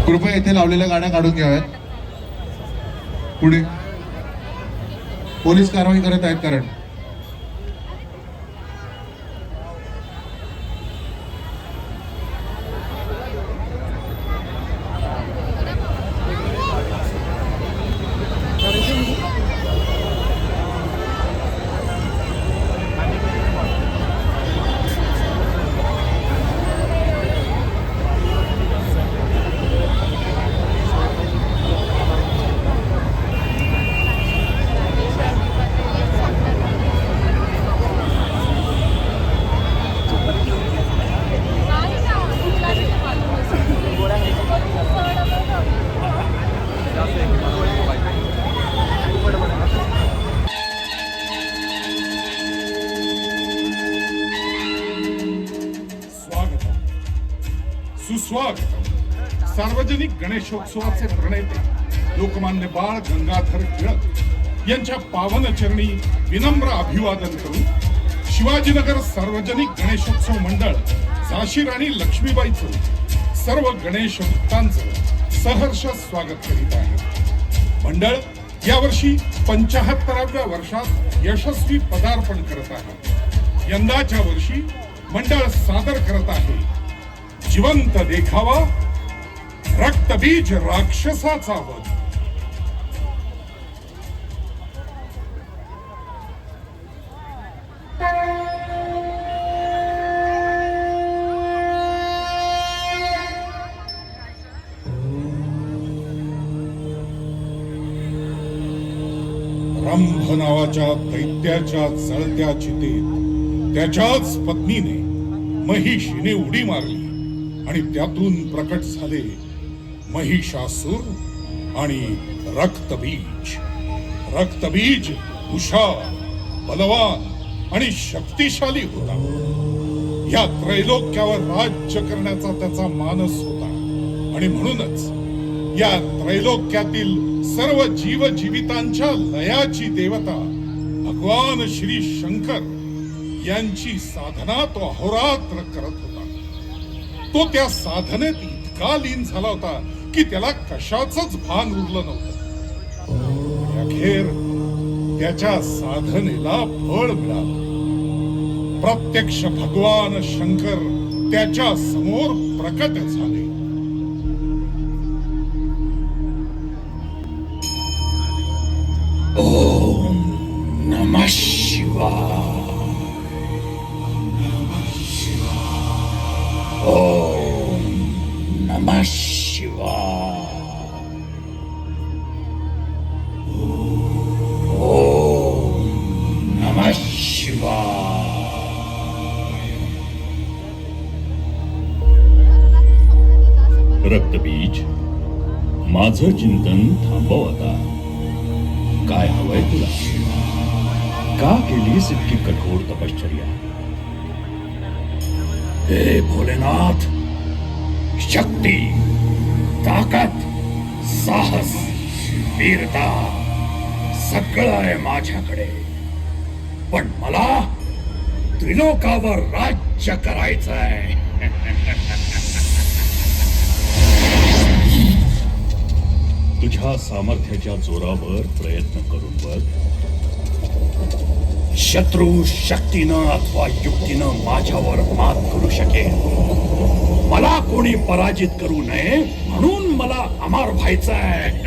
कृपया इथे लावलेल्या गाड्या काढून घ्याव्यात. पुढे पोलीस कारवाई करत आहेत. कारण सुस्वागत. सार्वजनिक गणेशोत्सवाचे प्रणेते लोकमान्य बाळ गंगाधर टिळक यांच्या पावन चरणी विनम्र अभिवादन करून शिवाजीनगर सार्वजनिक गणेशोत्सव मंडळ झाशी राणी लक्ष्मीबाईचं सर्व गणेश भक्तांचं सहर्ष स्वागत करीत आहे. मंडळ यावर्षी 75व्या वर्षात यशस्वी पदार्पण करत आहे. यंदाच्या वर्षी मंडळ सादर करत आहे जिवंत देखावा, रक्तबीज राक्षसाचा वध. रंभ नावाच्या दैत्याच्या जळत्या चितेत त्याच्याच पत्नीने महिषीने उडी मारली आणि त्यातून प्रकट झाले महिषासूर आणि रक्तबीज. रक्तबीज हुशार, बलवान आणि शक्तिशाली होता. या त्रैलोक्यावर राज्य करण्याचा त्याचा मानस होता आणि म्हणूनच या त्रैलोक्यातील सर्व जीवजीवितांच्या लयाची देवता भगवान श्री शंकर यांची साधना तो अहोरात्र करत होता. तो त्या साधनेत इतका लीन झाला होता की त्याला कशाचंच भान उरलं नव्हतं. अखेर त्याच्या साधनेला फळ मिळालं. प्रत्यक्ष भगवान शंकर त्याच्या समोर प्रकट झाले. ओम नमः शिवाय. ओम नमः शिवाय. ओम नमः शिवाय. रक्तबीज, माझं चिंतन थांबव आता. काय हवंय तुला? का केलीस इतकी कठोर तपश्चर्या? हे भोलेनाथ, शक्ती, ताकद, साहस, वीरता सगळं आहे माझ्याकडे, पण मला त्रिलोकावर राज्य करायचंय. तुझ्या सामर्थ्याच्या जोरावर प्रयत्न करून बघ. शत्रू शक्तीनं अथवा युक्तीनं माझ्यावर मात करू शकेल. मला कोणी पराजित करू नये म्हणून मला अमर व्हायचंय.